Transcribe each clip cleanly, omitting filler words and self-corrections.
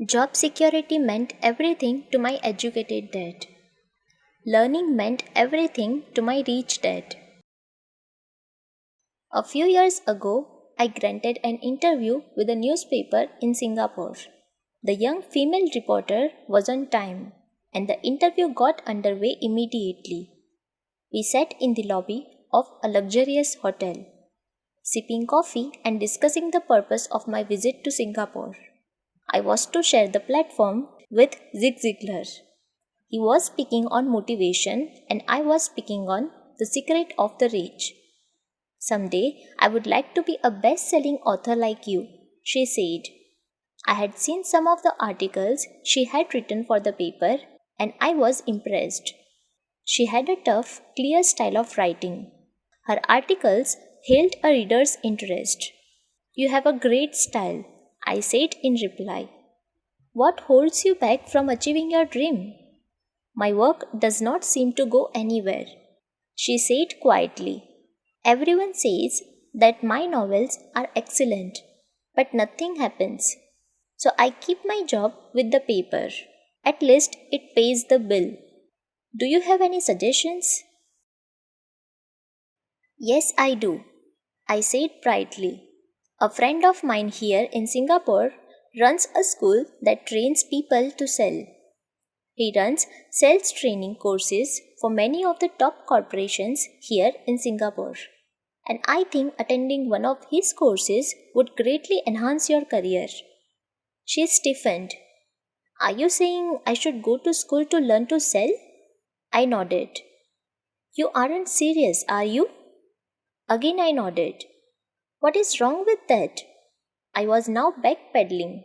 Job security meant everything to my educated dad. Learning meant everything to my rich dad. A few years ago, I granted an interview with a newspaper in Singapore. The young female reporter was on time, and the interview got underway immediately. We sat in the lobby of a luxurious hotel, sipping coffee and discussing the purpose of my visit to Singapore. I was to share the platform with Zig Ziglar. He was speaking on motivation, and I was speaking on the secret of the rich. Someday, I would like to be a best selling author like you, she said. I had seen some of the articles she had written for the paper, and I was impressed. She had a tough, clear style of writing. Her articles held a reader's interest. You have a great style, I said in reply. What holds you back from achieving your dream? My work does not seem to go anywhere, she said quietly. Everyone says that my novels are excellent, but nothing happens. So I keep my job with the paper. At least it pays the bill. Do you have any suggestions? Yes, I do, I said brightly. A friend of mine here in Singapore runs a school that trains people to sell. He runs sales training courses for many of the top corporations here in Singapore. And I think attending one of his courses would greatly enhance your career. She stiffened. Are you saying I should go to school to learn to sell? I nodded. You aren't serious, are you? Again I nodded. What is wrong with that? I was now backpedaling.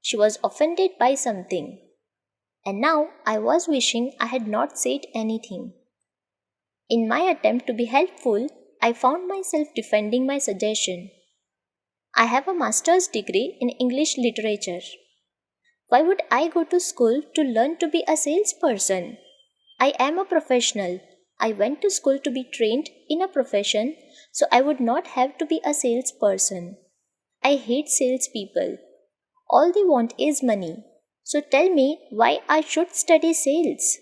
She was offended by something. And now I was wishing I had not said anything. In my attempt to be helpful, I found myself defending my suggestion. I have a master's degree in English literature. Why would I go to school to learn to be a salesperson? I am a professional. I went to school to be trained in a profession, so I would not have to be a salesperson. I hate salespeople. All they want is money. So tell me why I should study sales.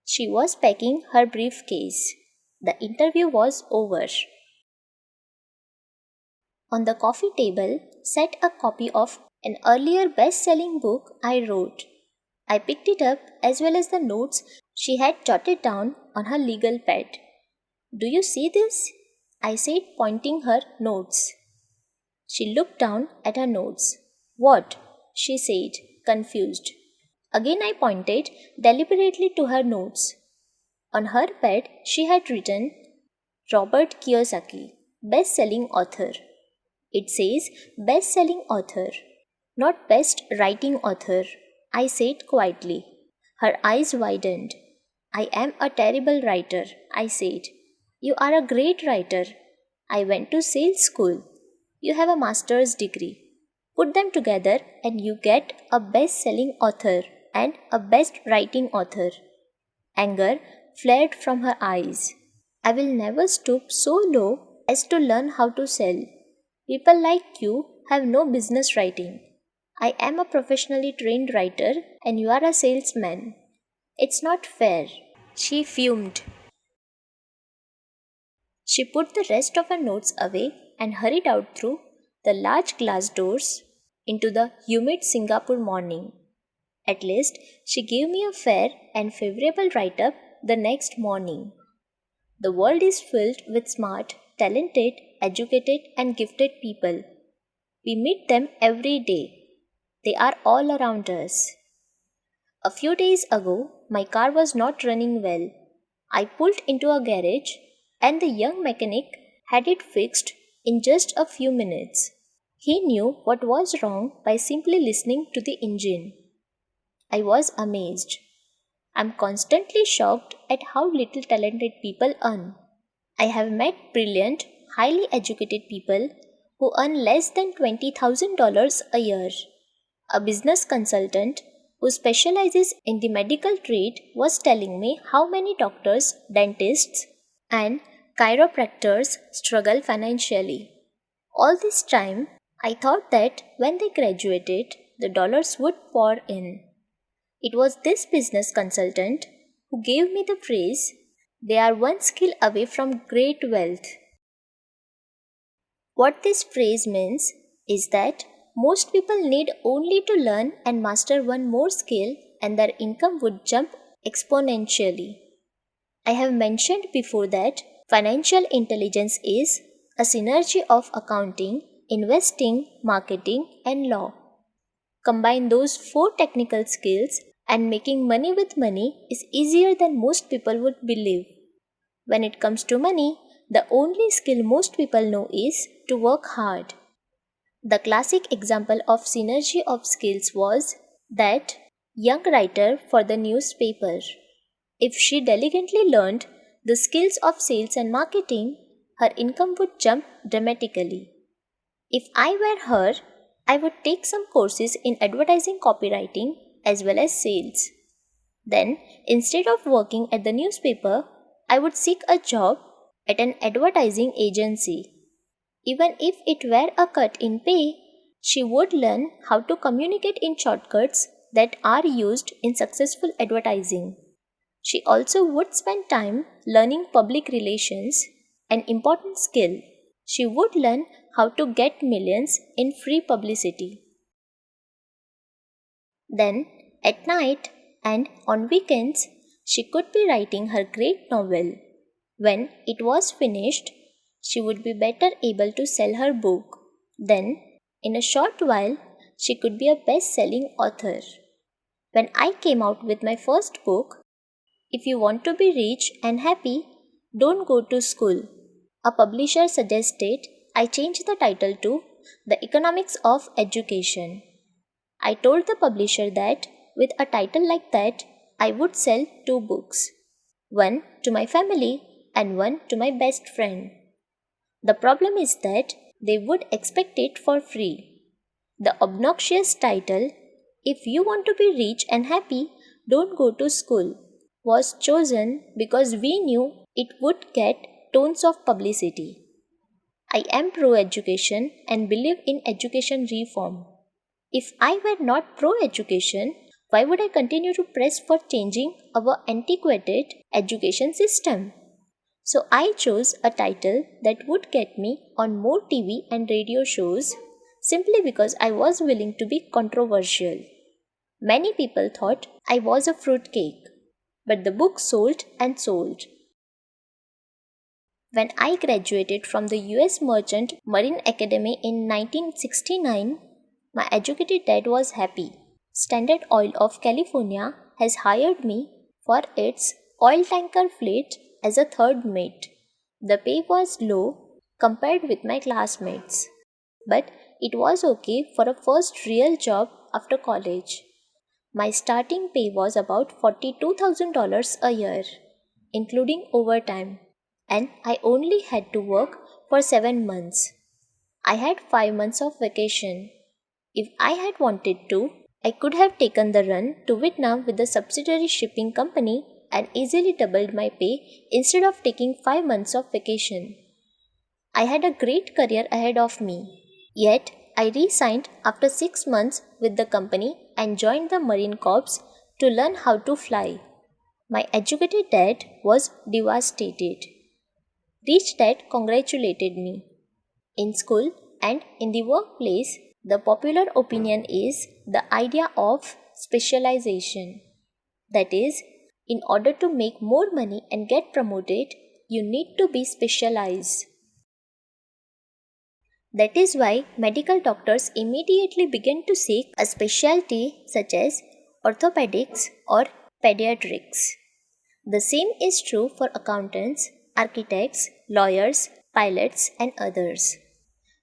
She was packing her briefcase. The interview was over. On the coffee table sat a copy of an earlier best-selling book I wrote. I picked it up as well as the notes she had jotted down on her legal pad. Do you see this? I said, pointing her notes. She looked down at her notes. What? She said, confused. Again I pointed deliberately to her notes. On her pad she had written Robert Kiyosaki, best-selling author. It says best-selling author, not best writing author, I said quietly. Her eyes widened. I am a terrible writer, I said. You are a great writer. I went to sales school. You have a master's degree. Put them together and you get a best-selling author and a best writing author. Anger flared from her eyes. I will never stoop so low as to learn how to sell. People like you have no business writing. I am a professionally trained writer and you are a salesman. It's not fair. She fumed. She put the rest of her notes away and hurried out through the large glass doors into the humid Singapore morning. At least she gave me a fair and favorable write-up the next morning. The world is filled with smart, talented, educated and gifted people. We meet them every day. They are all around us. A few days ago, my car was not running well. I pulled into a garage and the young mechanic had it fixed in just a few minutes. He knew what was wrong by simply listening to the engine. I was amazed. I'm constantly shocked at how little talented people earn. I have met brilliant, highly educated people who earn less than $20,000 a year. A business consultant who specializes in the medical trade was telling me how many doctors, dentists, and chiropractors struggle financially. All this time, I thought that when they graduated, the dollars would pour in. It was this business consultant who gave me the phrase, "They are one skill away from great wealth." What this phrase means is that most people need only to learn and master one more skill and their income would jump exponentially. I have mentioned before that financial intelligence is a synergy of accounting, investing, marketing, and law. Combine those four technical skills, and making money with money is easier than most people would believe. When it comes to money, the only skill most people know is to work hard. The classic example of synergy of skills was that young writer for the newspaper. If she diligently learned the skills of sales and marketing, her income would jump dramatically. If I were her, I would take some courses in advertising copywriting as well as sales. Then, instead of working at the newspaper, I would seek a job at an advertising agency. Even if it were a cut in pay, she would learn how to communicate in shortcuts that are used in successful advertising. She also would spend time learning public relations, an important skill. She would learn how to get millions in free publicity. Then, at night and on weekends, she could be writing her great novel. When it was finished, she would be better able to sell her book. Then, in a short while, she could be a best selling author. When I came out with my first book, "If you want to be rich and happy, don't go to school," a publisher suggested I change the title to "The Economics of Education." I told the publisher that with a title like that, I would sell two books, one to my family and one to my best friend. The problem is that they would expect it for free. The obnoxious title, "If you want to be rich and happy, don't go to school," was chosen because we knew it would get tons of publicity. I am pro education and believe in education reform. If I were not pro education, why would I continue to press for changing our antiquated education system? So I chose a title that would get me on more TV and radio shows simply because I was willing to be controversial. Many people thought I was a fruitcake, but the book sold and sold. When I graduated from the US Merchant Marine Academy in 1969, my educated dad was happy. Standard Oil of California has hired me for its oil tanker fleet as a third mate. The pay was low compared with my classmates, but it was okay for a first real job after college. My starting pay was about $42,000 a year, including overtime, and I only had to work for 7 months. I had 5 months of vacation. If I had wanted to, I could have taken the run to Vietnam with a subsidiary shipping company and easily doubled my pay instead of taking 5 months of vacation. I had a great career ahead of me. Yet, I resigned after 6 months with the company and joined the Marine Corps to learn how to fly. My educated dad was devastated. Rich dad congratulated me. In school and in the workplace, the popular opinion is the idea of specialization. That is, in order to make more money and get promoted, you need to be specialized. That is why medical doctors immediately begin to seek a specialty such as orthopedics or pediatrics. The same is true for accountants, architects, lawyers, pilots, and others.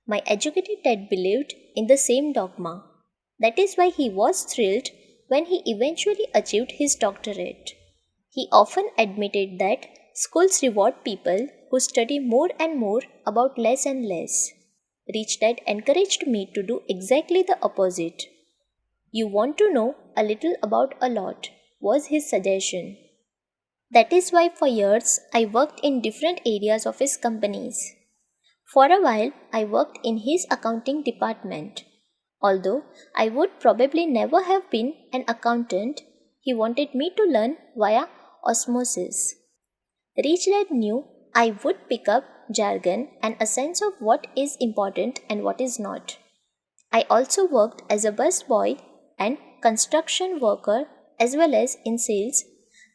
My educated dad believed in the same dogma. That is why he was thrilled when he eventually achieved his doctorate. He often admitted that schools reward people who study more and more about less and less. Rich Dad encouraged me to do exactly the opposite. "You want to know a little about a lot," was his suggestion. That is why for years I worked in different areas of his companies. For a while, I worked in his accounting department. Although I would probably never have been an accountant, he wanted me to learn via osmosis. Rich Dad knew I would pick up jargon and a sense of what is important and what is not. I also worked as a busboy and construction worker as well as in sales,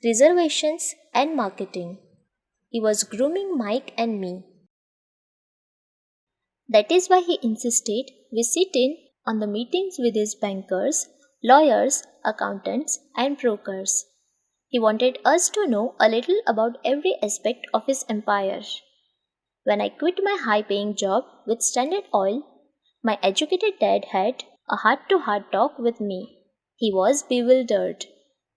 reservations, and marketing. He was grooming Mike and me. That is why he insisted we sit in on the meetings with his bankers, lawyers, accountants, and brokers. He wanted us to know a little about every aspect of his empire. When I quit my high paying job with Standard Oil, my educated dad had a heart to heart talk with me. He was bewildered.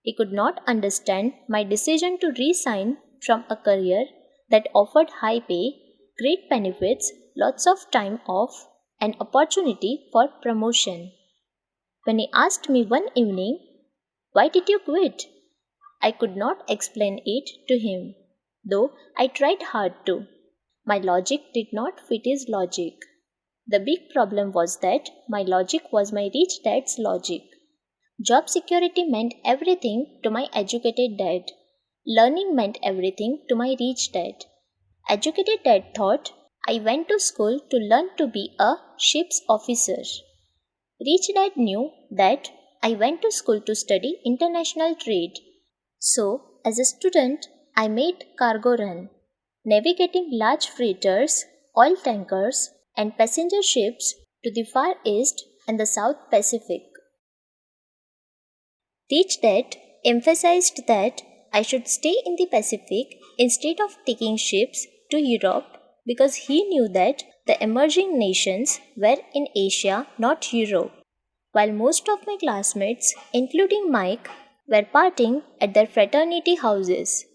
He could not understand my decision to resign from a career that offered high pay, great benefits, lots of time off, and opportunity for promotion. When he asked me one evening, "Why did you quit?" I could not explain it to him, though I tried hard to. My logic did not fit his logic. The big problem was that my logic was my rich dad's logic. Job security meant everything to my educated dad. Learning meant everything to my rich dad. Educated dad thought I went to school to learn to be a ship's officer. Rich dad knew that I went to school to study international trade. So, as a student, I made cargo run, navigating large freighters, oil tankers, and passenger ships to the Far East and the South Pacific. Rich Dad emphasized that I should stay in the Pacific instead of taking ships to Europe because he knew that the emerging nations were in Asia, not Europe. While most of my classmates, including Mike, were partying at their fraternity houses,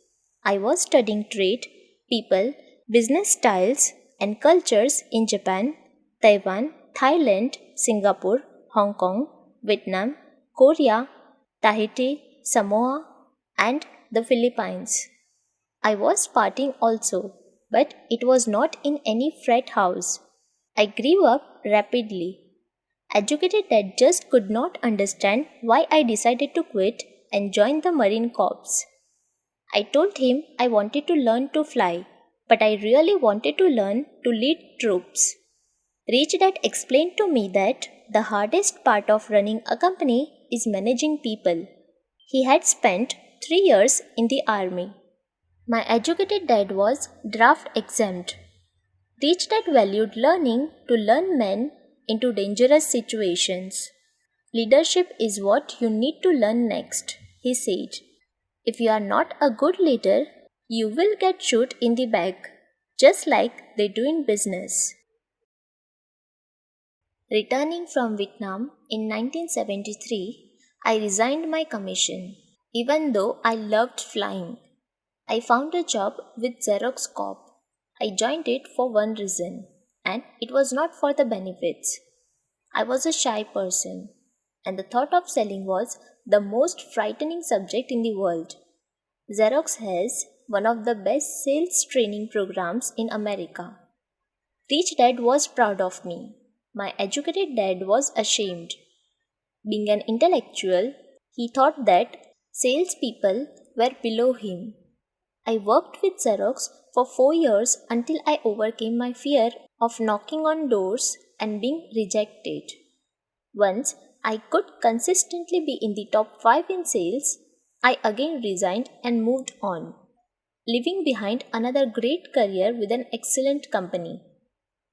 I was studying trade, people, business styles, and cultures in Japan, Taiwan, Thailand, Singapore, Hong Kong, Vietnam, Korea, Tahiti, Samoa, and the Philippines. I was partying also, but it was not in any frat house. I grew up rapidly. Educated dad just could not understand why I decided to quit and join the Marine Corps. I told him I wanted to learn to fly, but I really wanted to learn to lead troops. Rich Dad explained to me that the hardest part of running a company is managing people. He had spent 3 years in the army. My educated dad was draft exempt. Rich Dad valued learning to learn men into dangerous situations. Leadership is what you need to learn next, he said. If you are not a good leader, you will get shot in the back, just like they do in business. Returning from Vietnam in 1973, I resigned my commission. Even though I loved flying, I found a job with Xerox Corp. I joined it for one reason, and it was not for the benefits. I was a shy person, and the thought of selling was the most frightening subject in the world. Xerox has one of the best sales training programs in America. Rich Dad was proud of me. My educated dad was ashamed. Being an intellectual, he thought that salespeople were below him. I worked with Xerox for 4 years until I overcame my fear of knocking on doors and being rejected. Once I could consistently be in the top 5 in sales, I again resigned and moved on, leaving behind another great career with an excellent company.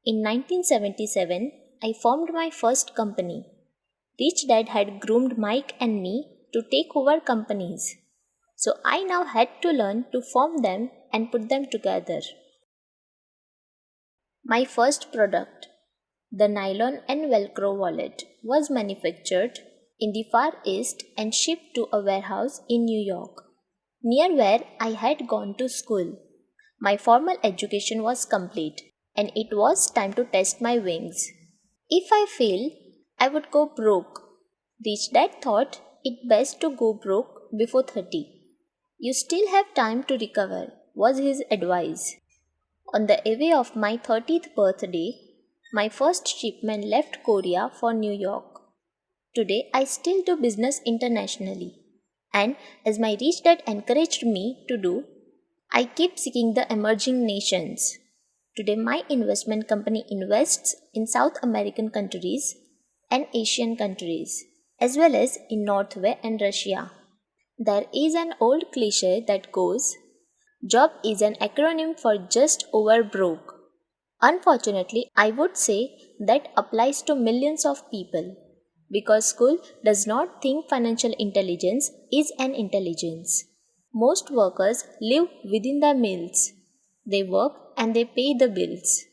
In 1977, I formed my first company. Rich Dad had groomed Mike and me to take over companies, so I now had to learn to form them and put them together. My first product, the nylon and Velcro wallet, was manufactured in the Far East and shipped to a warehouse in New York, near where I had gone to school. My formal education was complete, and it was time to test my wings. If I failed, I would go broke. Rich Dad thought it best to go broke before 30. You still have time to recover, was his advice. On the eve of my 30th birthday, My first shipment left Korea for New York. Today, I still do business internationally. And as my rich dad encouraged me to do, I keep seeking the emerging nations. Today, my investment company invests in South American countries and Asian countries, as well as in Norway and Russia. There is an old cliche that goes, job is an acronym for just over broke. Unfortunately, I would say that applies to millions of people because school does not think financial intelligence is an intelligence. Most workers live within their meals. They work and they pay the bills.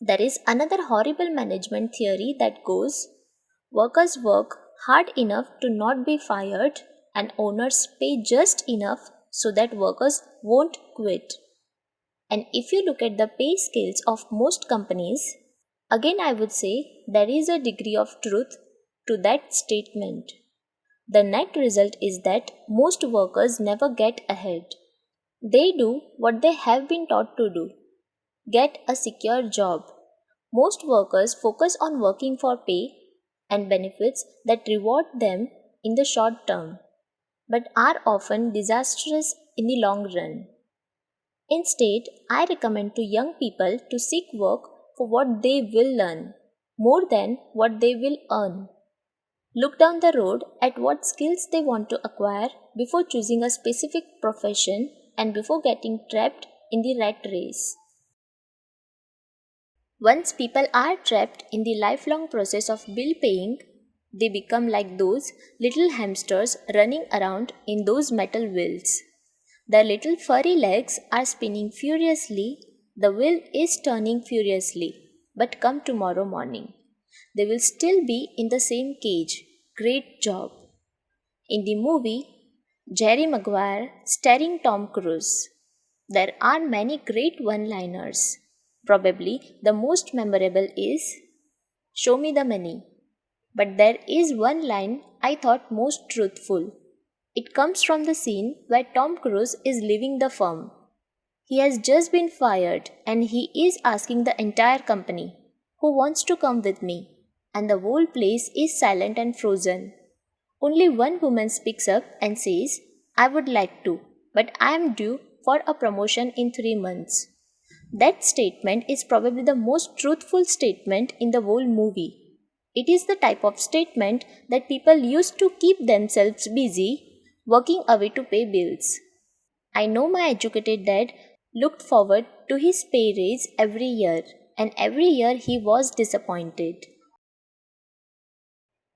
There is another horrible management theory that goes, workers work hard enough to not be fired and owners pay just enough so that workers won't quit. And if you look at the pay scales of most companies, again I would say there is a degree of truth to that statement. The net result is that most workers never get ahead. They do what they have been taught to do, get a secure job. Most workers focus on working for pay and benefits that reward them in the short term, but are often disastrous in the long run. Instead, I recommend to young people to seek work for what they will learn more than what they will earn. Look down the road at what skills they want to acquire before choosing a specific profession and before getting trapped in the rat race. Once people are trapped in the lifelong process of bill paying, they become like those little hamsters running around in those metal wheels. Their little furry legs are spinning furiously, the wheel is turning furiously, but come tomorrow morning, they will still be in the same cage. Great job. In the movie, Jerry Maguire starring Tom Cruise, there are many great one liners. Probably the most memorable is, show me the money. But there is one line I thought most truthful. It comes from the scene where Tom Cruise is leaving the firm. He has just been fired and he is asking the entire company, who wants to come with me? And the whole place is silent and frozen. Only one woman speaks up and says, I would like to, but I am due for a promotion in 3 months. That statement is probably the most truthful statement in the whole movie. It is the type of statement that people use to keep themselves busy, working away to pay bills. I know my educated dad looked forward to his pay raise every year, and every year he was disappointed.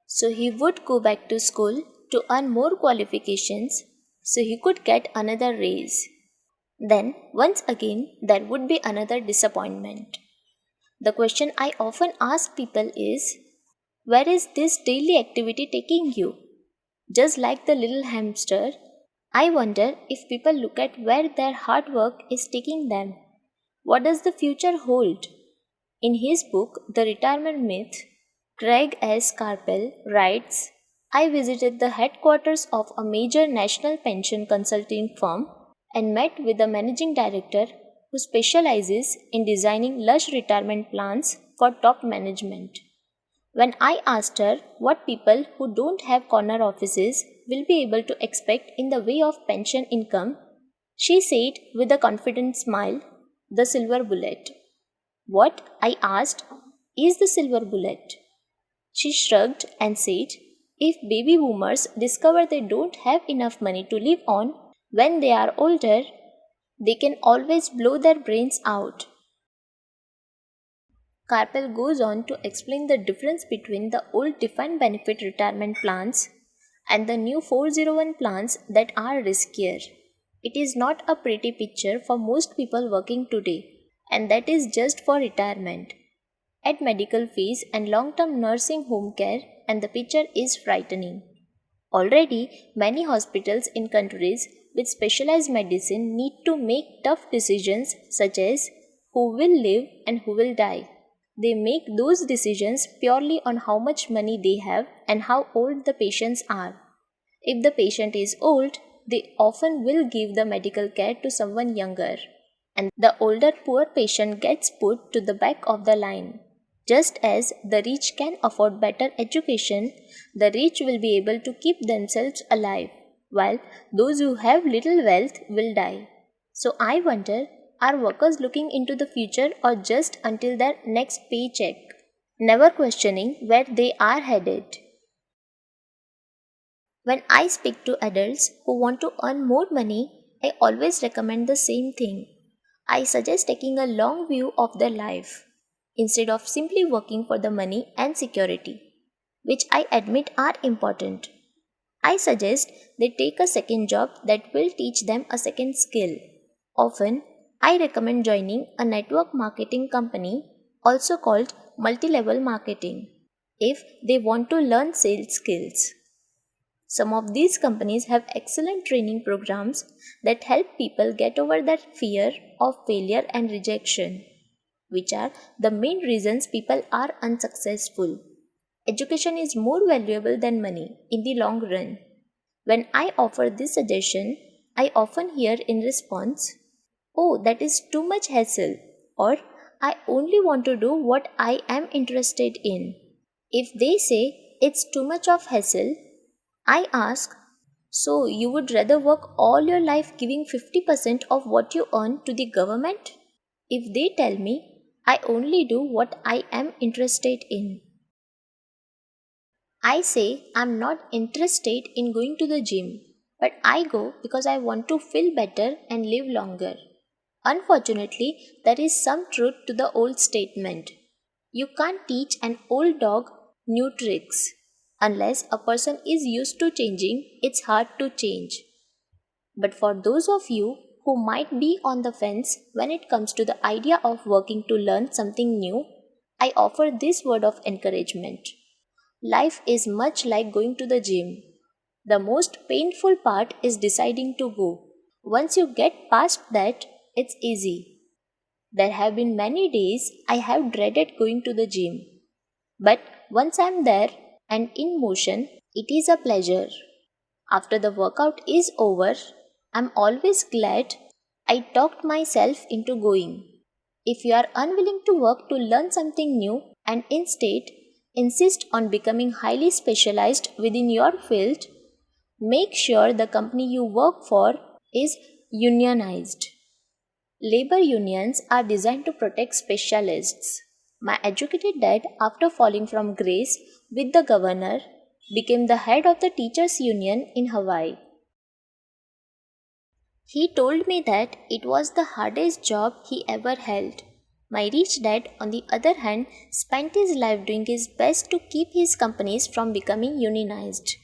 So he would go back to school to earn more qualifications so he could get another raise. Then, once again, there would be another disappointment. The question I often ask people is, where is this daily activity taking you? Just like the little hamster, I wonder if people look at where their hard work is taking them. What does the future hold? In his book, The Retirement Myth, Craig S. Carpel writes, I visited the headquarters of a major national pension consulting firm and met with the managing director who specializes in designing lush retirement plans for top management. When I asked her what people who don't have corner offices will be able to expect in the way of pension income, she said with a confident smile, the silver bullet. What, I asked, is the silver bullet? She shrugged and said, if baby boomers discover they don't have enough money to live on when they are older, they can always blow their brains out. Carpel goes on to explain the difference between the old defined benefit retirement plans and the new 401 plans that are riskier. It is not a pretty picture for most people working today, and that is just for retirement. Add medical fees and long-term nursing home care and the picture is frightening. Already, many hospitals in countries with specialized medicine need to make tough decisions such as who will live and who will die. They make those decisions purely on how much money they have and how old the patients are. If the patient is old, they often will give the medical care to someone younger. and the older poor patient gets put to the back of the line. Just as the rich can afford better education, the rich will be able to keep themselves alive, while those who have little wealth will die. So I wonder, are workers looking into the future or just until their next paycheck, never questioning where they are headed? When I speak to adults who want to earn more money, I always recommend the same thing. I suggest taking a long view of their life instead of simply working for the money and security, which I admit are important. I suggest they take a second job that will teach them a second skill. Often, I recommend joining a network marketing company, also called multi-level marketing, if they want to learn sales skills. Some of these companies have excellent training programs that help people get over their fear of failure and rejection, which are the main reasons people are unsuccessful. Education is more valuable than money in the long run. When I offer this suggestion, I often hear in response, "Oh, that is too much hassle," or "I only want to do what I am interested in." If they say it's too much of hassle, I ask, "So you would rather work all your life giving 50% of what you earn to the government?" If they tell me, "I only do what I am interested in," I say I'm not interested in going to the gym, but I go because I want to feel better and live longer. Unfortunately, there is some truth to the old statement. You can't teach an old dog new tricks. Unless a person is used to changing, it's hard to change. But for those of you who might be on the fence when it comes to the idea of working to learn something new, I offer this word of encouragement. Life is much like going to the gym. The most painful part is deciding to go. Once you get past that, it's easy. There have been many days I have dreaded going to the gym. But once I'm there and in motion, it is a pleasure. After the workout is over, I'm always glad I talked myself into going. If you are unwilling to work to learn something new and instead insist on becoming highly specialized within your field, make sure the company you work for is unionized. Labor unions are designed to protect specialists. My educated dad, after falling from grace with the governor, became the head of the teachers' union in Hawaii. He told me that it was the hardest job he ever held. My rich dad, on the other hand, spent his life doing his best to keep his companies from becoming unionized.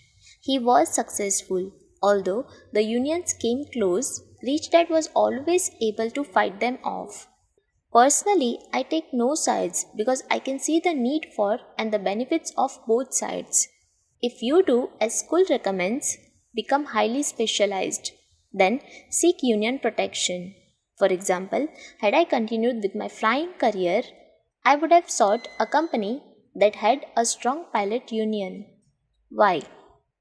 He was successful. Although the unions came close, Rich Dad was always able to fight them off. Personally, I take no sides because I can see the need for and the benefits of both sides. If you do, as school recommends, become highly specialized, then seek union protection. For example, had I continued with my flying career, I would have sought a company that had a strong pilot union. Why?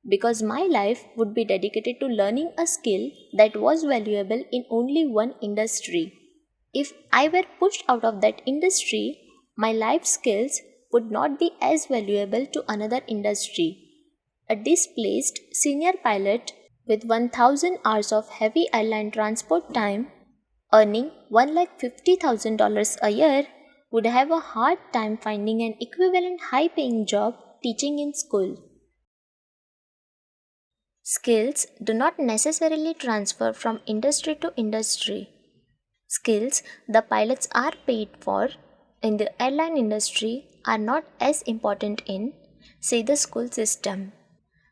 Because my life would be dedicated to learning a skill that was valuable in only one industry. If I were pushed out of that industry, my life skills would not be as valuable to another industry. A displaced senior pilot with 1000 hours of heavy airline transport time, earning $150,000 a year, would have a hard time finding an equivalent high paying job teaching in school. Skills do not necessarily transfer from industry to industry. Skills the pilots are paid for in the airline industry are not as important in, say, the school system.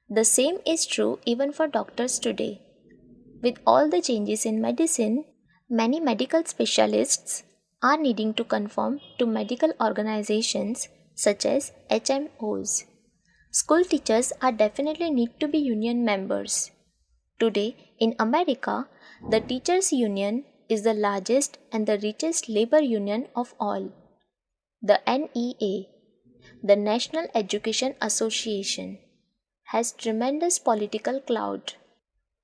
The same is true even for doctors today. With all the changes in medicine, many medical specialists are needing to conform to medical organizations such as HMOs. School teachers are definitely need to be union members. Today in America, the teachers union is the largest and the richest labor union of all. The NEA, the National Education Association, has tremendous political clout.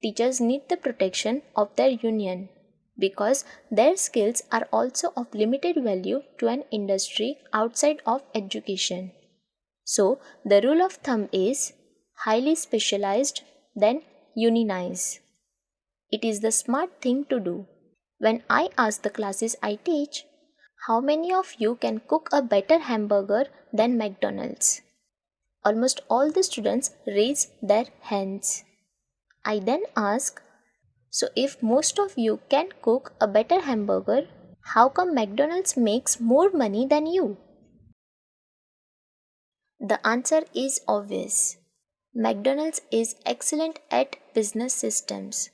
Teachers need the protection of their union. because their skills are also of limited value to an industry outside of education. So, the rule of thumb is highly specialized, then unionize. It is the smart thing to do. When I ask the classes I teach, how many of you can cook a better hamburger than McDonald's? Almost all the students raise their hands. I then ask, so if most of you can cook a better hamburger, how come McDonald's makes more money than you? The answer is obvious. McDonald's is excellent at business systems.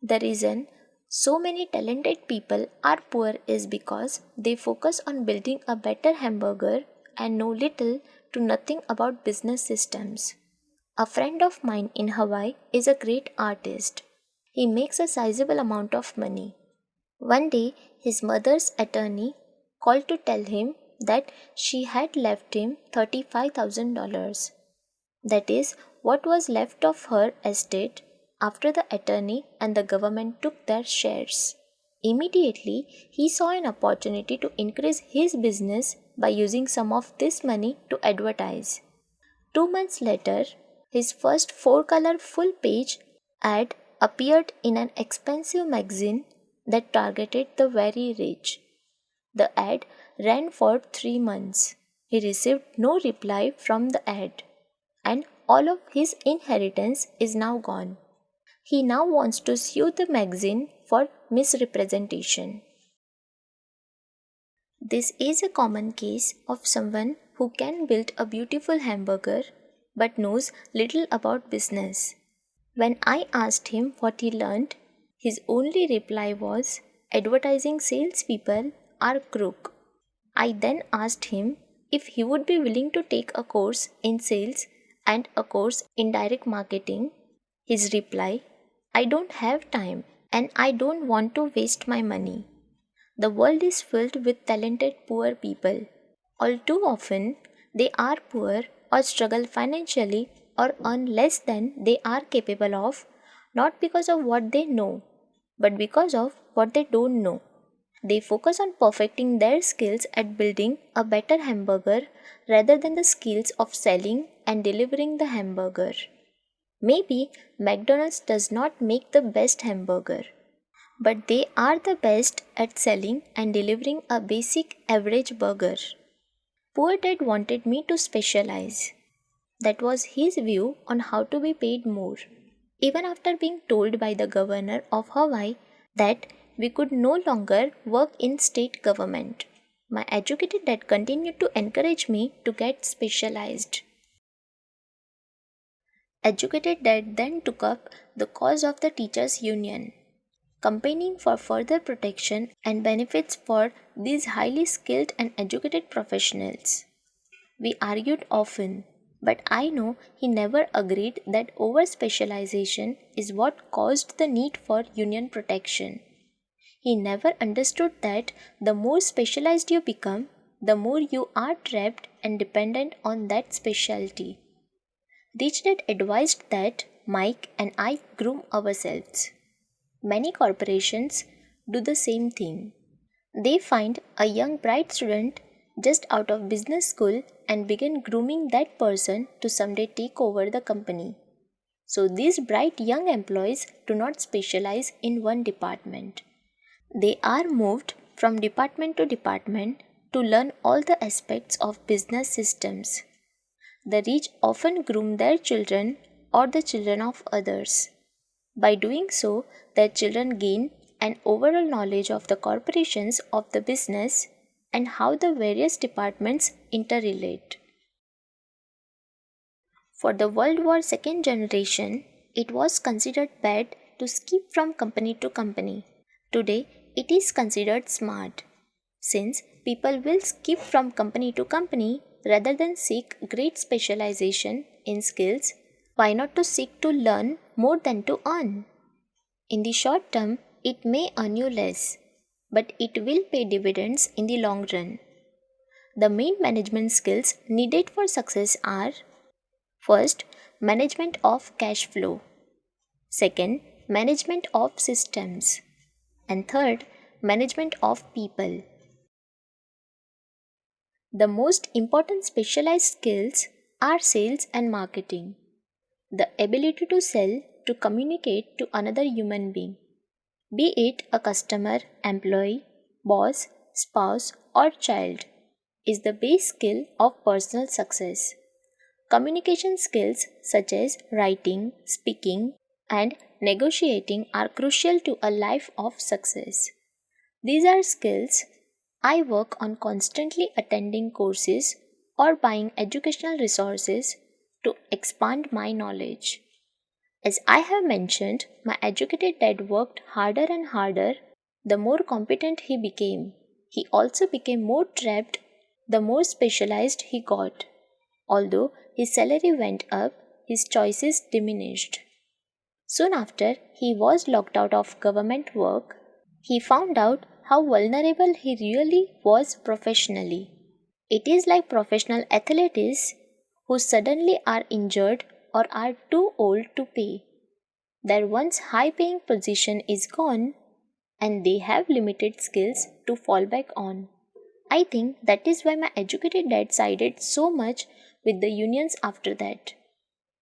The reason so many talented people are poor is because they focus on building a better hamburger and know little to nothing about business systems. A friend of mine in Hawaii is a great artist. He makes a sizable amount of money. One day, his mother's attorney called to tell him that she had left him $35,000. That is what was left of her estate after the attorney and the government took their shares. Immediately, he saw an opportunity to increase his business by using some of this money to advertise. 2 months later, his first four-color full-page ad appeared in an expensive magazine that targeted the very rich. The ad ran for 3 months. He received no reply from the ad, and all of his inheritance is now gone. He now wants to sue the magazine for misrepresentation. This is a common case of someone who can build a beautiful hamburger but knows little about business. When I asked him what he learned, his only reply was, advertising salespeople are crook. I then asked him if he would be willing to take a course in sales and a course in direct marketing. His reply, I don't have time and I don't want to waste my money. The world is filled with talented poor people. All too often, they are poor or struggle financially or earn less than they are capable of, not because of what they know, but because of what they don't know. They focus on perfecting their skills at building a better hamburger rather than the skills of selling and delivering the hamburger. Maybe McDonald's does not make the best hamburger, but they are the best at selling and delivering a basic average burger. Poor Dad wanted me to specialize. That was his view on how to be paid more. Even after being told by the governor of Hawaii that we could no longer work in state government, my educated dad continued to encourage me to get specialized. Educated dad then took up the cause of the teachers' union, campaigning for further protection and benefits for these highly skilled and educated professionals. We argued often, but I know he never agreed that over specialization is what caused the need for union protection. He never understood that the more specialized you become, the more you are trapped and dependent on that specialty. Rich Dad advised that Mike and I groom ourselves. Many corporations do the same thing. They find a young bright student just out of business school and begin grooming that person to someday take over the company. So these bright young employees do not specialize in one department. They are moved from department to department to learn all the aspects of business systems. The rich often groom their children or the children of others. By doing so, their children gain an overall knowledge of the corporations of the business and how the various departments interrelate. For the World War II generation, it was considered bad to skip from company to company. Today, it is considered smart. Since people will skip from company to company rather than seek great specialization in skills, why not to seek to learn more than to earn? In the short term, it may earn you less, but it will pay dividends in the long run. The main management skills needed for success are: first, management of cash flow; second, management of systems; And third, management of people. The most important specialized skills are sales and marketing. The ability to sell, to communicate to another human being, be it a customer, employee, boss, spouse, or child, is the base skill of personal success. Communication skills such as writing, speaking, and negotiating are crucial to a life of success. These are skills I work on constantly attending courses or buying educational resources to expand my knowledge. As I have mentioned, my educated dad worked harder and harder the more competent he became. He also became more trapped the more specialized he got. Although his salary went up, his choices diminished. Soon after he was locked out of government work, he found out how vulnerable he really was professionally. It is like professional athletes who suddenly are injured or are too old to pay. Their once high paying position is gone and they have limited skills to fall back on. I think that is why my educated dad sided so much with the unions after that.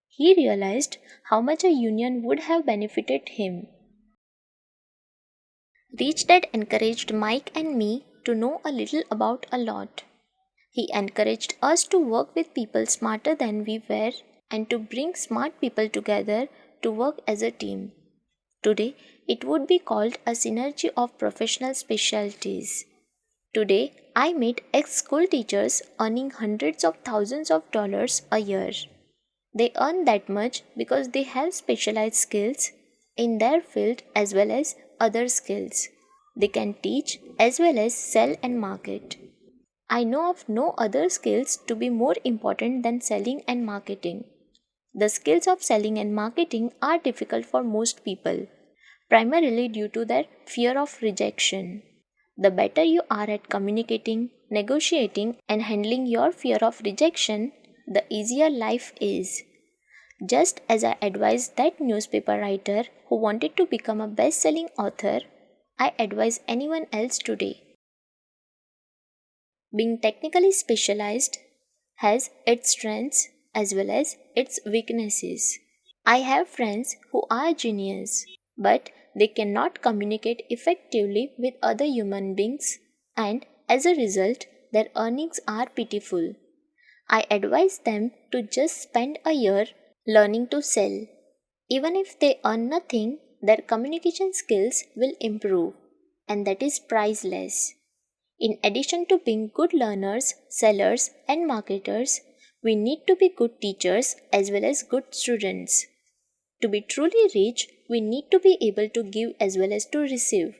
He realized how much a union would have benefited him. Rich Dad encouraged Mike and me to know a little about a lot. He encouraged us to work with people smarter than we were and to bring smart people together to work as a team. Today, it would be called a synergy of professional specialties. Today, I meet ex school teachers earning hundreds of thousands of dollars a year. They earn that much because they have specialized skills in their field as well as other skills. They can teach as well as sell and market. I know of no other skills to be more important than selling and marketing. The skills of selling and marketing are difficult for most people, primarily due to their fear of rejection. The better you are at communicating, negotiating, and handling your fear of rejection, the easier life is. Just as I advised that newspaper writer who wanted to become a best selling author, I advise anyone else today. Being technically specialized has its strengths as well as its weaknesses. I have friends who are genius, but they cannot communicate effectively with other human beings, and as a result, their earnings are pitiful. I advise them to just spend a year learning to sell. Even if they earn nothing, their communication skills will improve, and that is priceless. In addition to being good learners, sellers, and marketers, we need to be good teachers as well as good students. To be truly rich, we need to be able to give as well as to receive.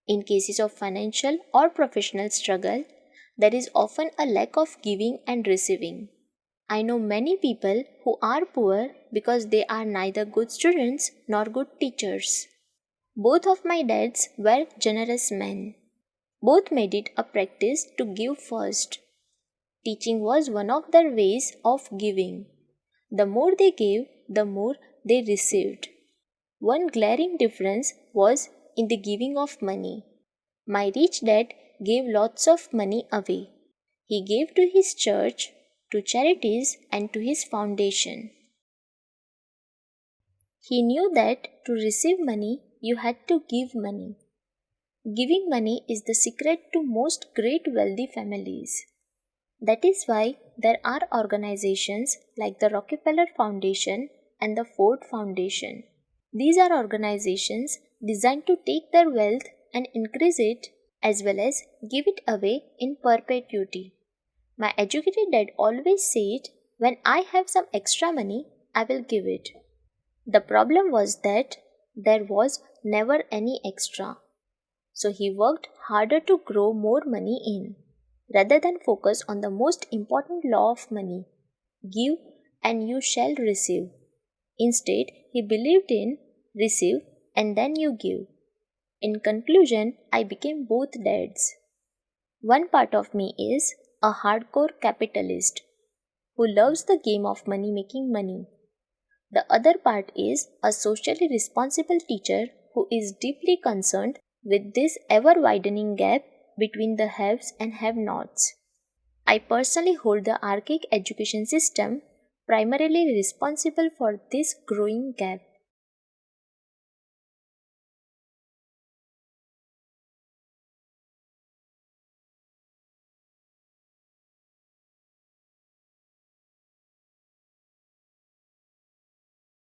In cases of financial or professional struggle, there is often a lack of giving and receiving. I know many people who are poor because they are neither good students nor good teachers. Both of my dads were generous men. Both made it a practice to give first. Teaching was one of their ways of giving. The more they gave, the more they received. One glaring difference was in the giving of money. My rich dad gave lots of money away. He gave to his church, to charities, and to his foundation. He knew that to receive money, you had to give money. Giving money is the secret to most great wealthy families. That is why there are organizations like the Rockefeller Foundation and the Ford Foundation. These are organizations designed to take their wealth and increase it as well as give it away in perpetuity. My educated dad always said, when I have some extra money, I will give it. The problem was that there was never any extra. So he worked harder to grow more money in, rather than focus on the most important law of money: give and you shall receive. Instead, he believed in receive and then you give. In conclusion, I became both dads. One part of me is a hardcore capitalist who loves the game of money making money. The other part is a socially responsible teacher who is deeply concerned with this ever widening gap between the haves and have nots. I personally hold the archaic education system primarily responsible for this growing gap.